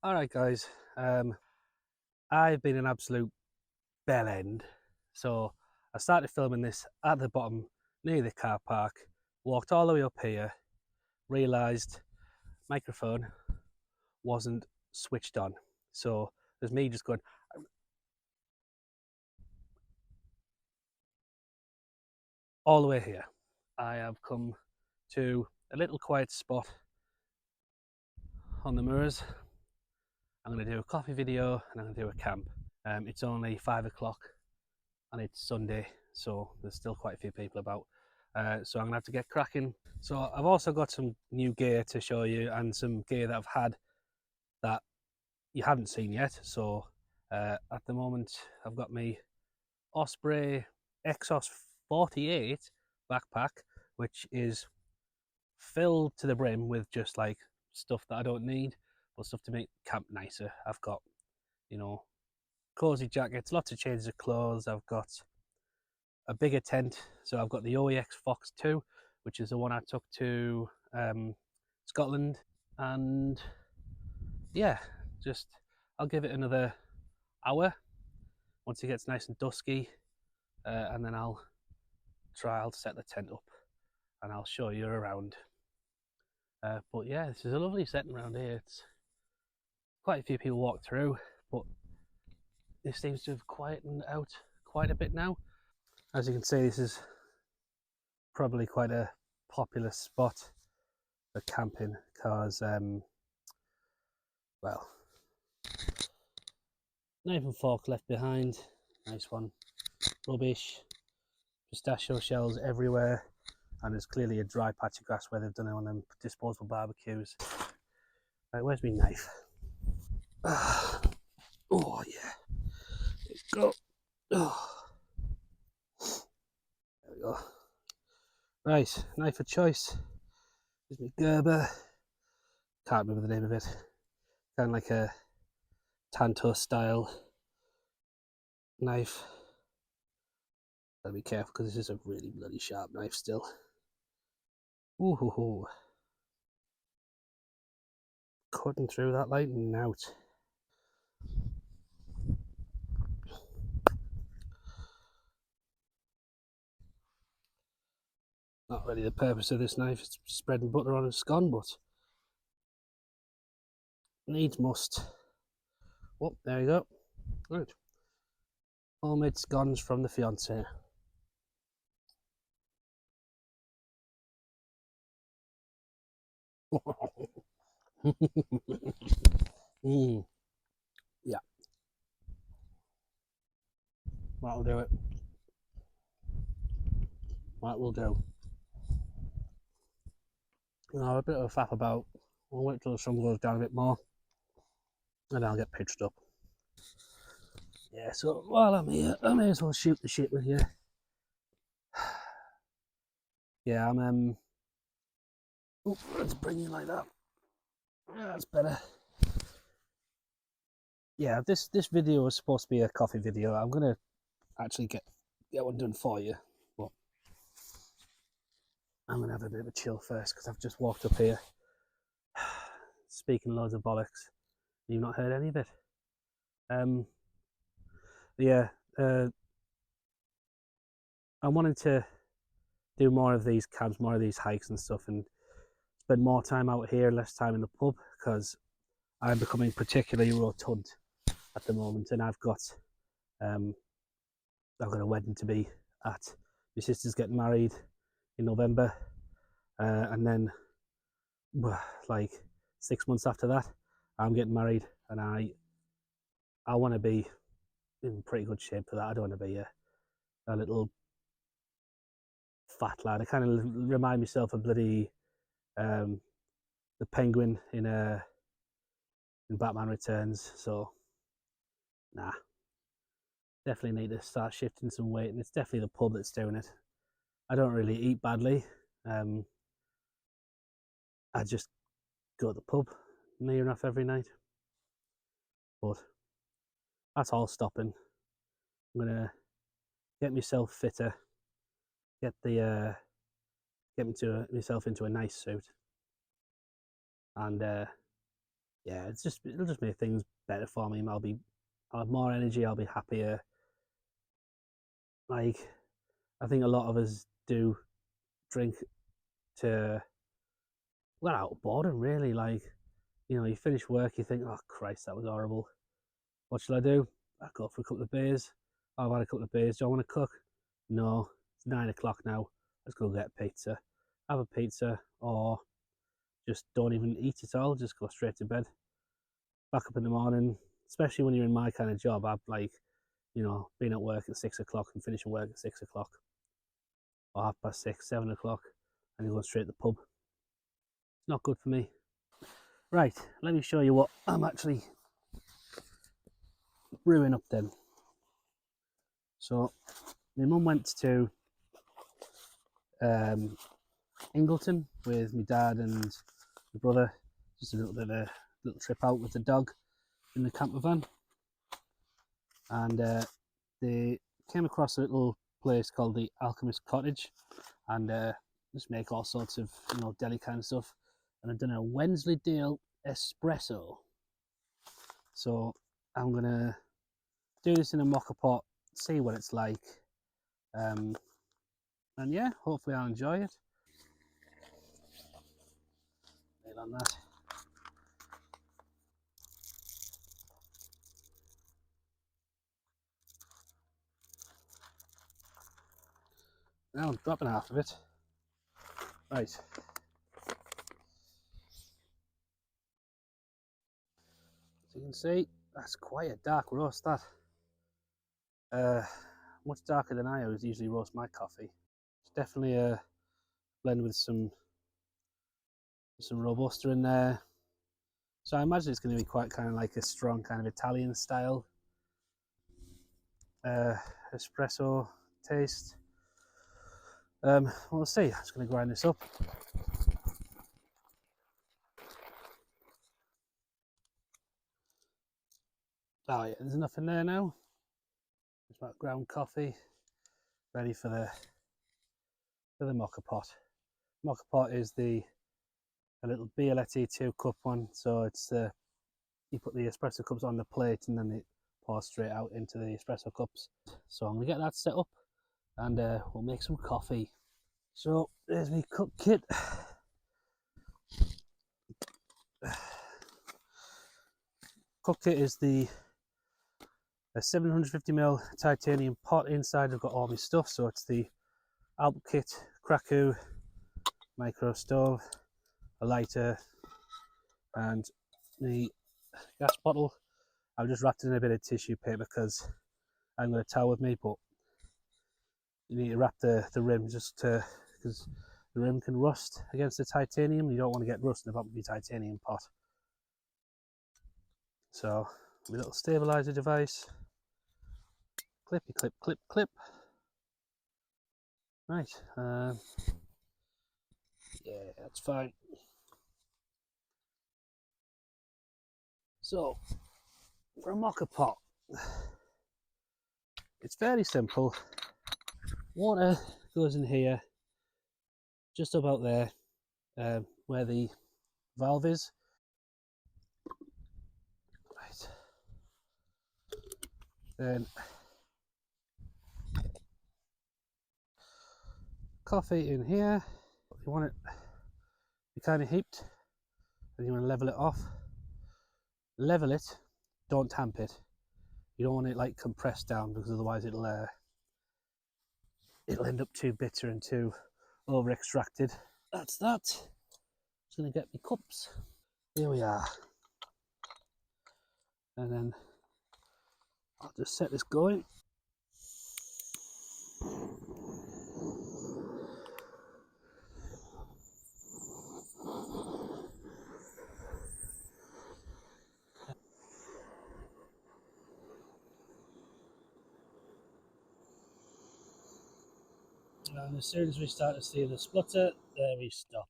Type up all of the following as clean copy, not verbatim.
Alright guys, I've been an absolute bell end. So I started filming this at the bottom near the car park, walked all the way up here, realised microphone wasn't switched on. So there's me just going all the way here. I have come to a little quiet spot on the moors. I'm going to do a coffee video and I'm going to do a camp. It's only 5 o'clock and it's Sunday, so there's still quite a few people about. So I'm gonna have to get cracking. So I've also got some new gear to show you and some gear that I've had that you haven't seen yet. So at the moment I've got my Osprey Exos 48 backpack, which is filled to the brim with just like stuff that I don't need, but stuff to make camp nicer. I've got, you know, cozy jackets, lots of changes of clothes. I've got a bigger tent, so I've got the OEX Phoxx II, which is the one I took to Scotland, and yeah, just I'll give it another hour once it gets nice and dusky, and then I'll set the tent up and I'll show you around. But yeah, this is a lovely setting around here. It's quite a few people walk through, but this seems to have quietened out quite a bit now. As you can see, this is probably quite a popular spot for camping because, well, knife and fork left behind, nice one, rubbish, pistachio shells everywhere, and there's clearly a dry patch of grass where they've done it on them disposable barbecues. Right, where's my knife? Oh yeah, there we go. Oh. There we go. Right, knife of choice. Here's my Gerber. Can't remember the name of it. Kind of like a Tanto style knife. Gotta be careful because this is a really bloody sharp knife still. Ooh, hoo, hoo. Cutting through that lightning out. Not really the purpose of this knife, it's spreading butter on a scone, but needs must. Oh, there you go. Good. Homemade scones from the fiance. Mm. Yeah, that'll do it. That will do. Now a bit of a faff about. I'll wait till the sun goes down a bit more, and I'll get pitched up. Yeah, so while I'm here, I may as well shoot the shit with you. Yeah, I'm oh, let's bring you like that. Yeah, that's better. Yeah, this video is supposed to be a coffee video. I'm gonna actually get one done for you, but I'm gonna have a bit of a chill first because I've just walked up here speaking loads of bollocks. You've not heard any of it. Yeah, I'm wanting to do more of these camps, more of these hikes and stuff, and spend more time out here, less time in the pub, because I'm becoming particularly rotund at the moment, and I've got a wedding to be at. My sister's getting married in November, and then like 6 months after that, I'm getting married, and I want to be in pretty good shape for that. I don't want to be a little fat lad. I kind of remind myself of bloody the Penguin in Batman Returns. So nah, definitely need to start shifting some weight, and it's definitely the pub that's doing it. I don't really eat badly. I just go to the pub near enough every night, but that's all stopping. I'm gonna get myself fitter, get myself into a nice suit, and yeah, it'll just make things better for me. I'll have more energy. I'll be happier. Like, I think a lot of us do drink to, well, out of boredom, really. Like, you finish work, you think, oh Christ, that was horrible. What shall I do? I go for a couple of beers. Oh, I've had a couple of beers. Do I want to cook? No, it's 9 o'clock now. Let's go get pizza. Have a pizza, or just don't even eat at all. Just go straight to bed. Back up in the morning, especially when you're in my kind of job. I've been at work at 6 o'clock and finishing work at 6 o'clock, or 6:30, 7 o'clock, and you go straight to the pub. It's not good for me. Right, let me show you what I'm actually brewing up then. So, my mum went to Ingleton with my dad and my brother, just a little bit of a little trip out with the dog in the camper van, and they came across a little place called the Alchemist Cottage, and just make all sorts of deli kind of stuff. And I've done a Wensleydale espresso, so I'm gonna do this in a Moka Pot, see what it's like, and yeah, hopefully I'll enjoy it. Nail on that. Now I'm dropping half of it. Right. As you can see, that's quite a dark roast, that. Much darker than I always usually roast my coffee. It's definitely a blend with some Robusta in there. So I imagine it's going to be quite kind of like a strong kind of Italian style espresso taste. We'll see. I'm just going to grind this up. Oh yeah, there's enough in there now. Just about ground coffee, ready for the Moka Pot. Moka Pot is a little Bialetti 2-cup one, so it's you put the espresso cups on the plate and then it pours straight out into the espresso cups. So I'm gonna get that set up, and we'll make some coffee. So there's my cup kit. Cup kit is a 750ml titanium pot. Inside I've got all my stuff, so it's the Alpkit Kraku micro stove, a lighter, and the gas bottle. I've just wrapped it in a bit of tissue paper because I haven't got a towel with me, but you need to wrap the rim just because the rim can rust against the titanium. You don't want to get rust in the bottom of your titanium pot. So, my little stabilizer device, clippy clip, clip, clip. Right, yeah, that's fine. So, for a Moka Pot, it's fairly simple. Water goes in here, just about there, where the valve is. Right. Then coffee in here. You want it be kind of heaped, and you want to level it off. Level it, don't tamp it. You don't want it like compressed down, because otherwise it'll end up too bitter and too over extracted. That's that. Just gonna get my cups. Here we are. And then I'll just set this going. And as soon as we start to see the splutter, there we stop.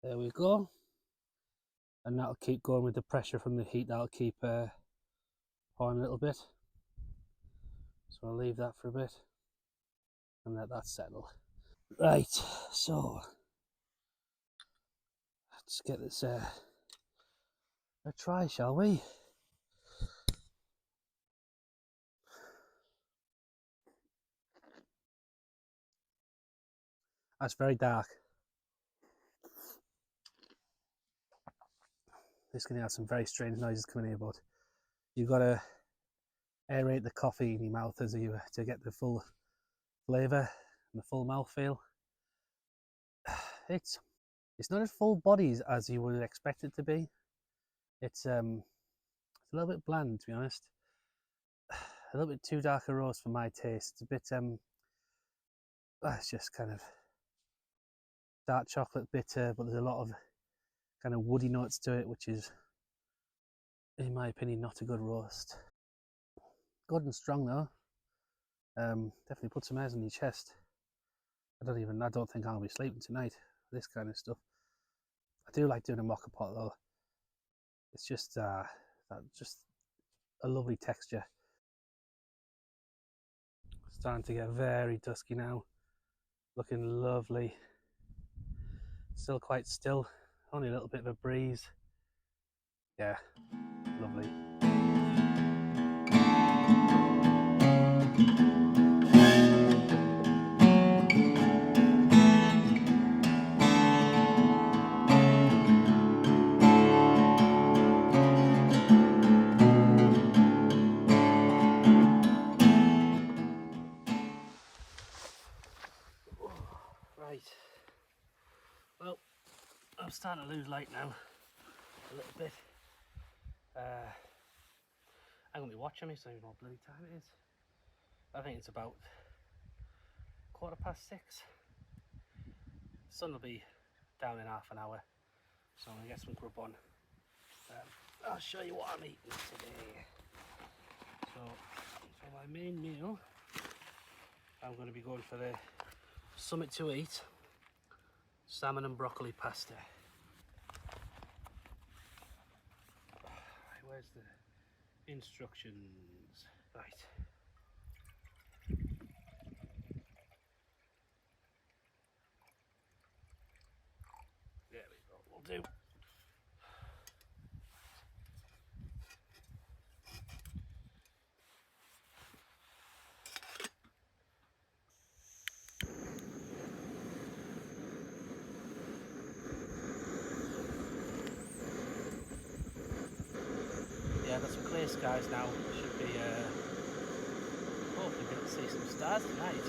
There we go. And that'll keep going with the pressure from the heat. That'll keep pouring a little bit. So I'll leave that for a bit and let that settle. Right, so let's get this Let's try, shall we? That's very dark. This can have some very strange noises coming here, but you've got to aerate the coffee in your mouth as you to get the full flavour and the full mouthfeel. It's not as full bodied as you would expect it to be. It's a little bit bland, to be honest. A little bit too dark a roast for my taste. It's a bit it's just kind of dark chocolate bitter, but there's a lot of kind of woody notes to it, which is, in my opinion, not a good roast. Good and strong though. Definitely put some airs on your chest. I don't think I'll be sleeping tonight. This kind of stuff. I do like doing a Moka Pot though. It's just just a lovely texture. Starting to get very dusky now. Looking lovely. Still quite still. Only a little bit of a breeze. Yeah, lovely. Right. Well, I'm starting to lose light now. A little bit. I'm going to be watching me, so I don't know what bloody time it is. I think it's about 6:15. The sun will be down in half an hour, so I'm going to get some grub on. I'll show you what I'm eating today. So, for my main meal, I'm going to be going for the something to eat salmon and broccoli pasta. Right, where's the instructions? Right. There we go, we'll do. Yeah, I've got some clear skies now. Should be hopefully be able to see some stars tonight.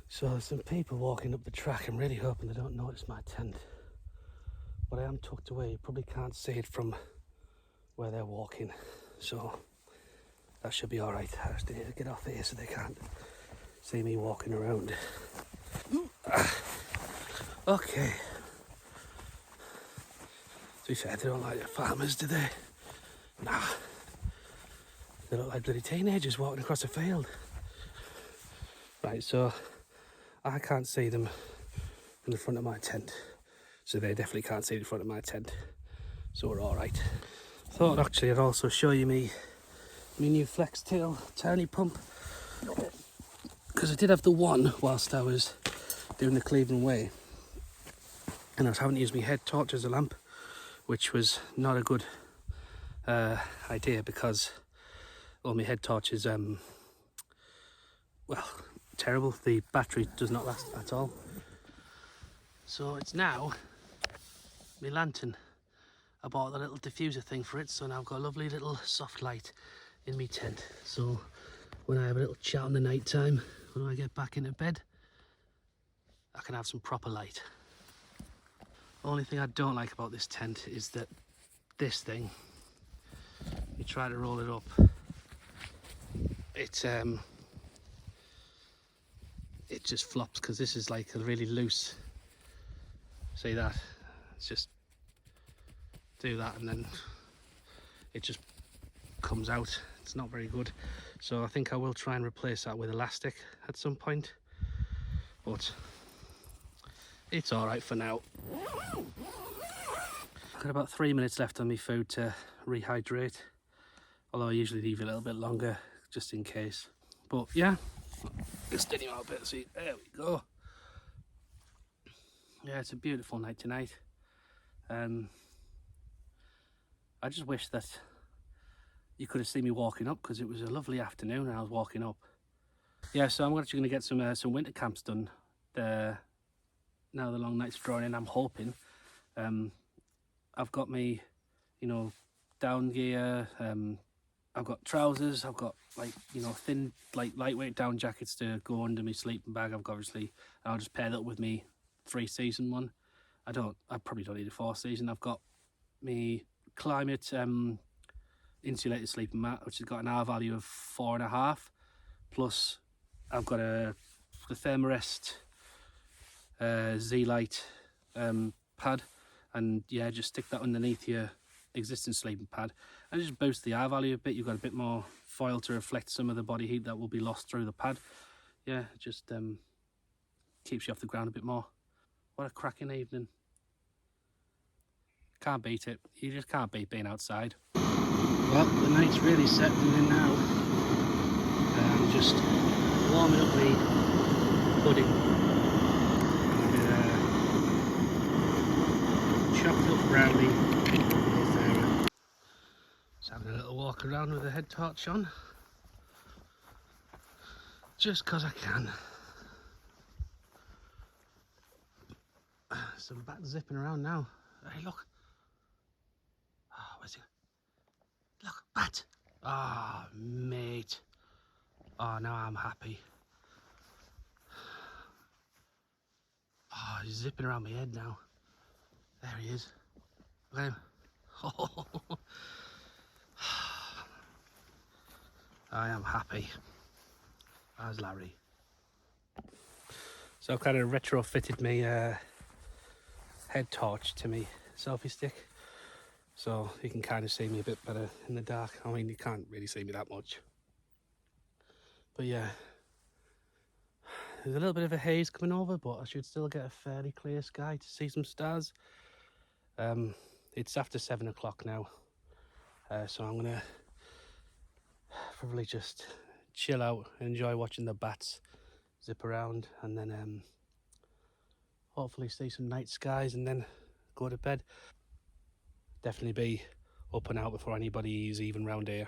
So there's some people walking up the track. I'm really hoping they don't notice my tent. But I am tucked away. You probably can't see it from where they're walking. So that should be alright. I just need to get off here so they can't see me walking around. Okay. To be fair, they don't like the farmers, do they? Nah. They look like bloody teenagers walking across a field. Right, so I can't see them in the front of my tent, so they definitely can't see the front of my tent, so we're all right. Thought actually I'd also show you my new flex tail tiny pump, because I did have the one whilst I was doing the Cleveland Way, and I was having to use my head torch as a lamp, which was not a good idea, because my head torch is well, terrible. The battery does not last at all. So it's now my lantern. I bought the little diffuser thing for it, so now I've got a lovely little soft light in my tent. So when I have a little chat in the night time, when I get back into bed, I can have some proper light. Only thing I don't like about this tent is that this thing, you try to roll it up, it just flops because this is like a really loose. See that? It's just do that and then it just comes out. It's not very good. So I think I will try and replace that with elastic at some point, but it's all right for now. I've got about 3 minutes left on my food to rehydrate, although I usually leave it a little bit longer just in case. But yeah, just steady out a bit. See, there we go. Yeah, it's a beautiful night tonight. I just wish that you could have seen me walking up, because it was a lovely afternoon and I was walking up. Yeah, so I'm actually going to get some winter camps done. Now the long nights are drawing in, I'm hoping. I've got me, down gear. I've got trousers. I've got thin, lightweight down jackets to go under my sleeping bag. I've got I'll just pair that up with me 3-season one. I probably don't need a 4-season. I've got me climate insulated sleeping mat, which has got an R value of 4.5. Plus, I've got the Thermarest Z-Lite pad, and yeah, just stick that underneath your existing sleeping pad and just boost the R value a bit. You've got a bit more foil to reflect some of the body heat that will be lost through the pad. Yeah, it just keeps you off the ground a bit more. What a cracking evening. Can't beat it. You just can't beat being outside. Well, the night's really settling in now. I'm just warming up the pudding. Chopped up brownie. Just having a little walk around with the head torch on. Just because I can. Some bats zipping around now. Hey, look. Oh, where's he? Look, bat. Ah, oh, mate. Oh, now I'm happy. Oh, he's zipping around my head now. There he is. Look at him. Oh. I am happy. As Larry. So I've kind of retrofitted my head torch to me selfie stick, so you can kind of see me a bit better in the dark. I mean, you can't really see me that much, but yeah, there's a little bit of a haze coming over, but I should still get a fairly clear sky to see some stars. It's after 7 o'clock now, so I'm gonna probably just chill out and enjoy watching the bats zip around, and then hopefully see some night skies and then go to bed. Definitely be up and out before anybody is even round here.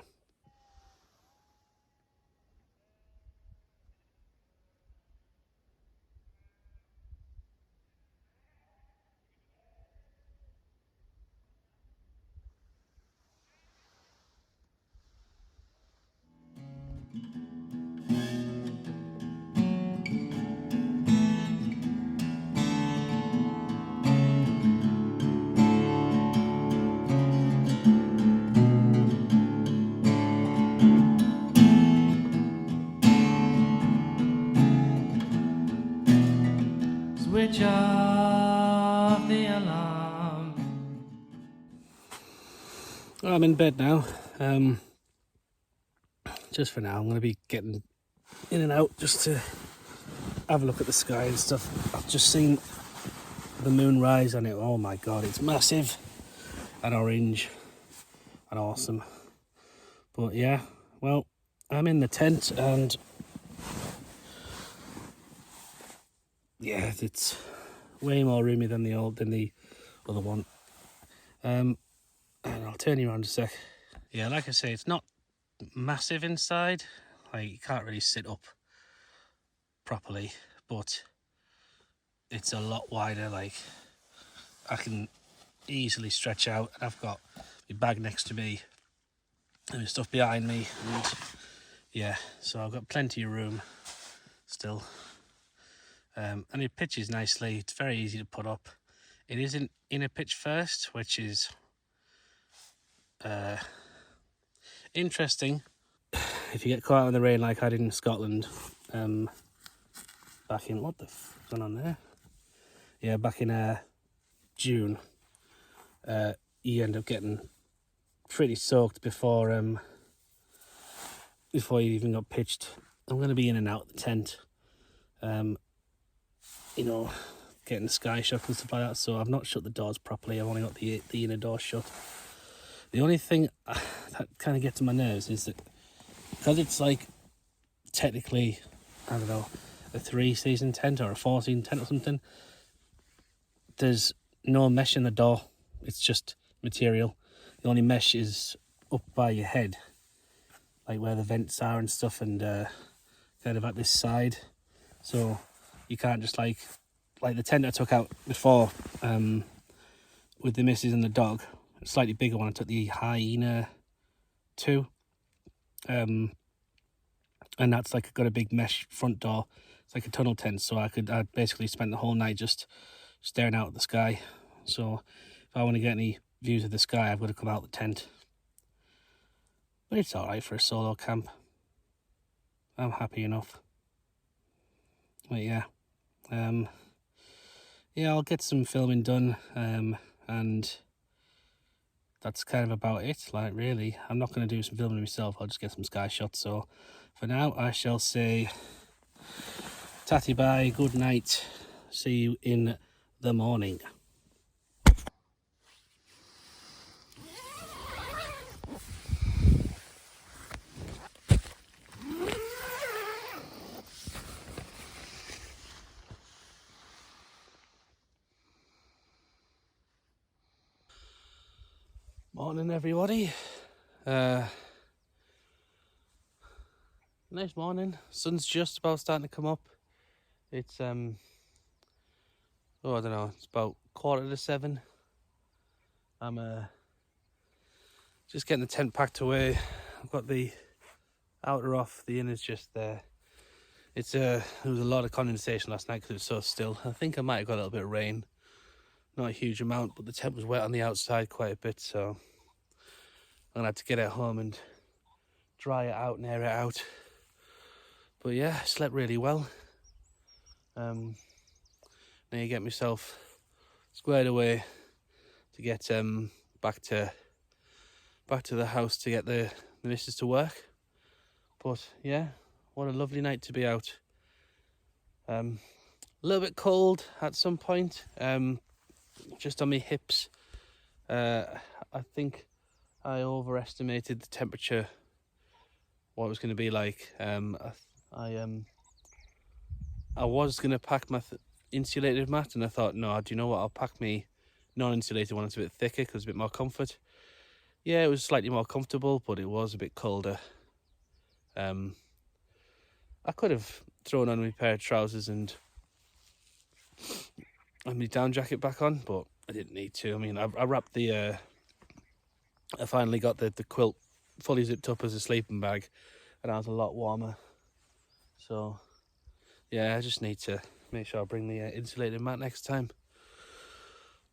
Switch off the alarm. I'm in bed now. Just for now, I'm going to be getting in and out just to have a look at the sky and stuff. I've just seen the moon rise on it. Oh my god, it's massive and orange and awesome. But yeah, well, I'm in the tent and yeah, it's way more roomy than the other one. And I'll turn you around a sec. Yeah, like I say, it's not massive inside. Like, you can't really sit up properly, but it's a lot wider. Like, I can easily stretch out. And I've got my bag next to me and my stuff behind me, and yeah, so I've got plenty of room still. And it pitches nicely. It's very easy to put up. It isn't inner pitch first, which is interesting. If you get caught out in the rain like I did in Scotland, back in, what the f going on there? Yeah, back in June, you end up getting pretty soaked before you even got pitched. I'm going to be in and out the tent, you know, getting sky shock and stuff like that, so I've not shut the doors properly. I've only got the inner door shut. The only thing that kind of gets on my nerves is that because it's like technically, I don't know, a 3-season tent or a 4-season tent or something, there's no mesh in the door. It's just material. The only mesh is up by your head, like where the vents are and stuff, and kind of at this side. So you can't just like the tent I took out before with the missus and the dog, a slightly bigger one. I took the Hyena 2, and that's like got a big mesh front door. It's like a tunnel tent, so I basically spent the whole night just staring out at the sky. So if I want to get any views of the sky, I've got to come out the tent. But it's all right for a solo camp. I'm happy enough. But yeah, yeah, I'll get some filming done, and that's kind of about it. Like, really, I'm not going to do some filming myself. I'll just get some sky shots. So for now, I shall say tatty bye, good night, see you in the morning. Morning, everybody. Nice morning. Sun's just about starting to come up. It's oh, I don't know, it's about 6:45. I'm just getting the tent packed away. I've got the outer off, the inner's just there. It's there was a lot of condensation last night because it was so still. I think I might have got a little bit of rain, not a huge amount, but the tent was wet on the outside quite a bit, so I'm gonna have to get it home and dry it out and air it out. But yeah, I slept really well. Now you get myself squared away to get back to the house to get the missus to work. But yeah, what a lovely night to be out. A little bit cold at some point, just on my hips. I think I overestimated the temperature, what it was going to be like. I was going to pack my insulated mat, and I thought, no, do you know what, I'll pack me non-insulated one. It's a bit thicker because a bit more comfort. Yeah, it was slightly more comfortable, but it was a bit colder. I could have thrown on my pair of trousers and my down jacket back on, but I didn't need to. I mean, I wrapped the I finally got the quilt fully zipped up as a sleeping bag, and I was a lot warmer. So yeah, I just need to make sure I bring the insulated mat next time.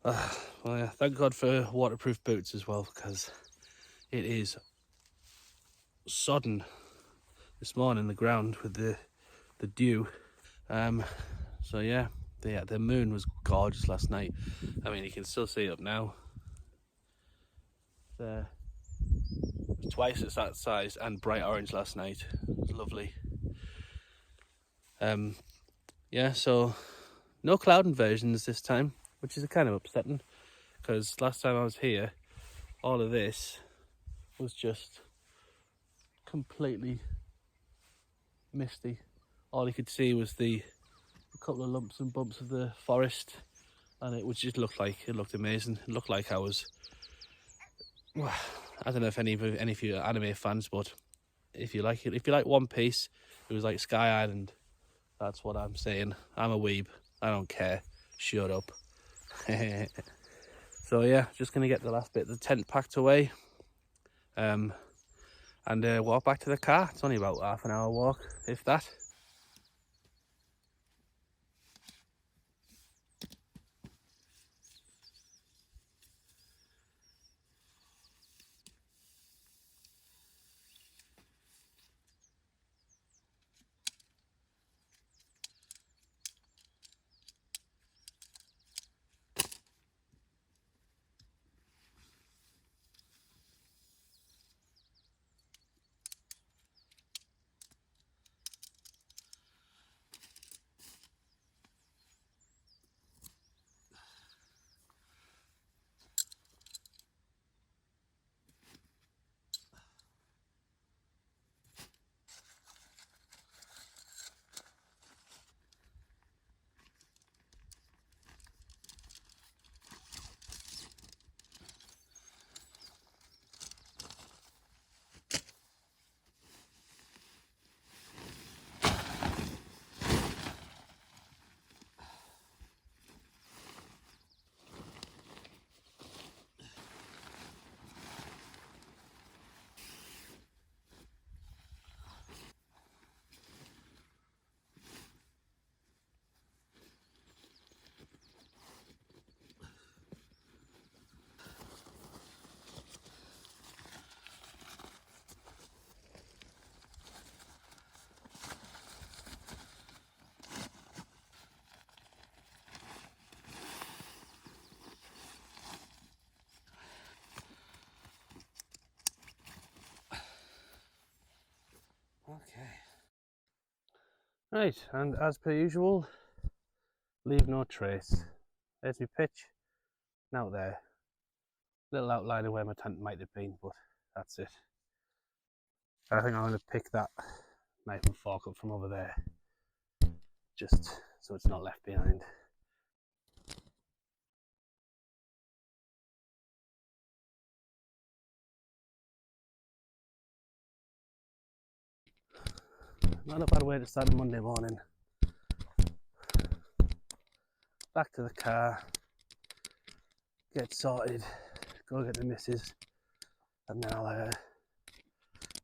Well, yeah, thank God for waterproof boots as well, because it is sodden this morning, the ground, with the dew. So yeah, the moon was gorgeous last night. I mean, you can still see it up now. It was twice its that size and bright orange last night. It was lovely. Yeah, so no cloud inversions this time, which is kind of upsetting, because last time I was here, all of this was just completely misty. All you could see was a couple of lumps and bumps of the forest, and it would just look like, it looked amazing. It looked like I was, well, I don't know if any of you are anime fans, but if you like One Piece, it was like Sky Island. That's what I'm saying. I'm a weeb. I don't care. Shut up. So yeah, just gonna get the last bit of the tent packed away, and walk back to the car. It's only about half an hour walk, if that. Okay. Right, and as per usual, leave no trace. There's my pitch, and out there. Little outline of where my tent might have been, but that's it. I think I'm going to pick that knife and fork up from over there, just so it's not left behind. Not a bad way to start a Monday morning. Back to the car, get sorted, go get the missus, and then I'll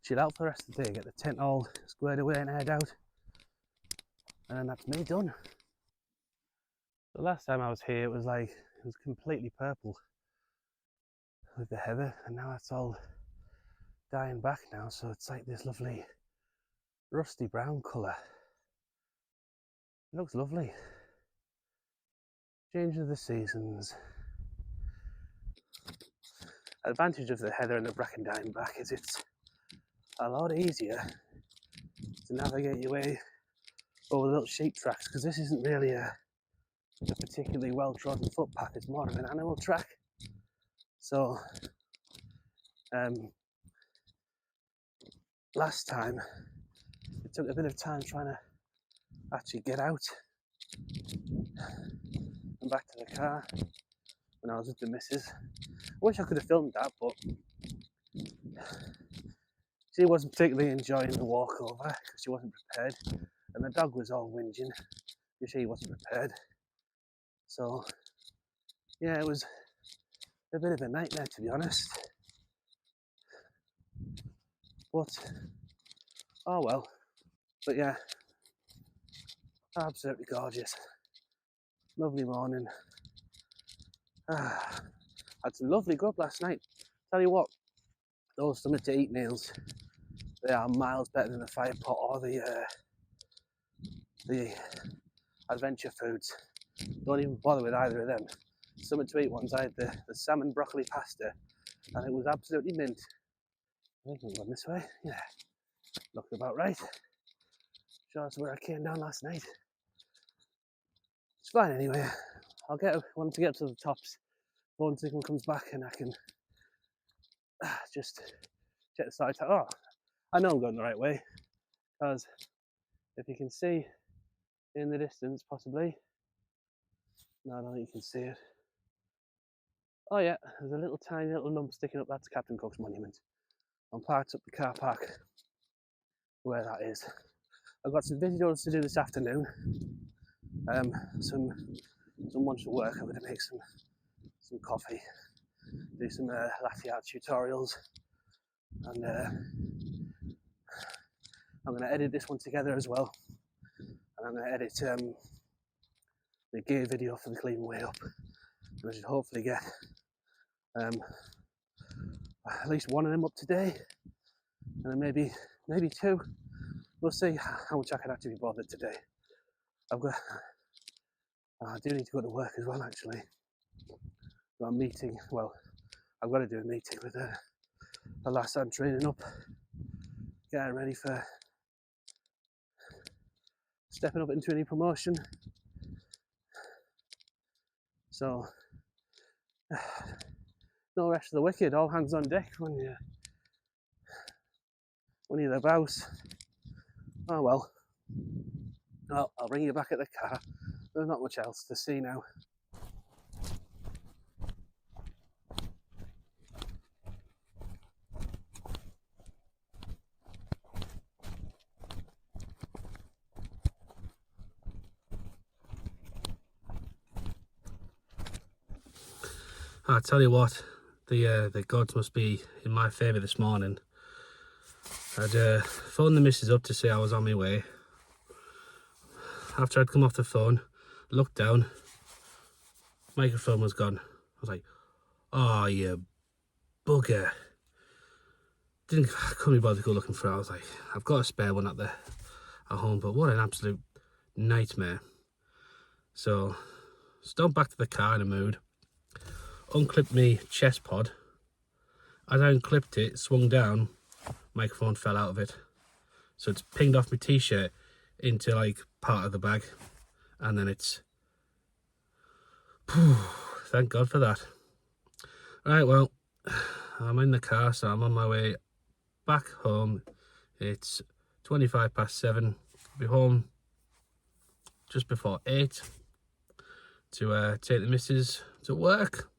chill out for the rest of the day, get the tent all squared away and aired out, and then that's me done. The last time I was here, it was completely purple with the heather, and now it's all dying back now, so it's like this lovely rusty brown colour. It looks lovely. Change of the seasons. Advantage of the heather and the bracken dying back is it's a lot easier to navigate your way over the little sheep tracks, because this isn't really a particularly well trodden footpath, it's more of an animal track. So last time it took a bit of time trying to actually get out and back to the car when I was with the missus. I wish I could have filmed that, but she wasn't particularly enjoying the walk over because she wasn't prepared, and the dog was all whinging because she wasn't prepared. So yeah, it was a bit of a nightmare, to be honest, but oh well. But yeah, absolutely gorgeous, lovely morning. Had some lovely grub last night. Tell you what, those something to eat meals, they are miles better than the fire pot or the adventure foods. Don't even bother with either of them. Something to eat ones, I had the salmon broccoli pasta, and it was absolutely mint. I think I'm going this way. Yeah, looked about right. Sure, that's where I came down last night. It's fine anyway. Want to get to the tops. Phone signal comes back and I can just check the side. Oh, I know I'm going the right way, because if you can see in the distance, possibly. No, I don't think you can see it. Oh yeah, there's a little tiny little number sticking up. That's Captain Cook's monument. I'm parked up the car park where that is. I've got some videos to do this afternoon. Some once for work. I'm going to make some some coffee, do some latte art tutorials, and I'm going to edit this one together as well, and I'm going to edit the gear video for the clean way up, and I should hopefully get at least one of them up today, and then maybe two. We'll see how much I can actually be bothered today. I do need to go to work as well, actually. Got a meeting. Well, I've got to do a meeting with the lass I'm training up, getting ready for stepping up into a new promotion. So, no rest of the wicked, all hands on deck when you're the boss. Oh well. Well, I'll bring you back at the car. There's not much else to see now. I tell you what, the gods must be in my favour this morning. I'd phoned the missus up to say I was on my way. After I'd come off the phone, looked down, microphone was gone. I was like, oh, you bugger. Couldn't be bothered to go looking for it. I was like, I've got a spare one at home, but what an absolute nightmare. So, stomped back to the car in a mood, unclipped me chest pod. As I unclipped it, swung down, microphone fell out of it. So it's pinged off my t-shirt into like part of the bag, and then it's thank God for that. Right, well, I'm in the car, so I'm on my way back home. It's 7:25. I'll be home just before 8 to take the missus to work.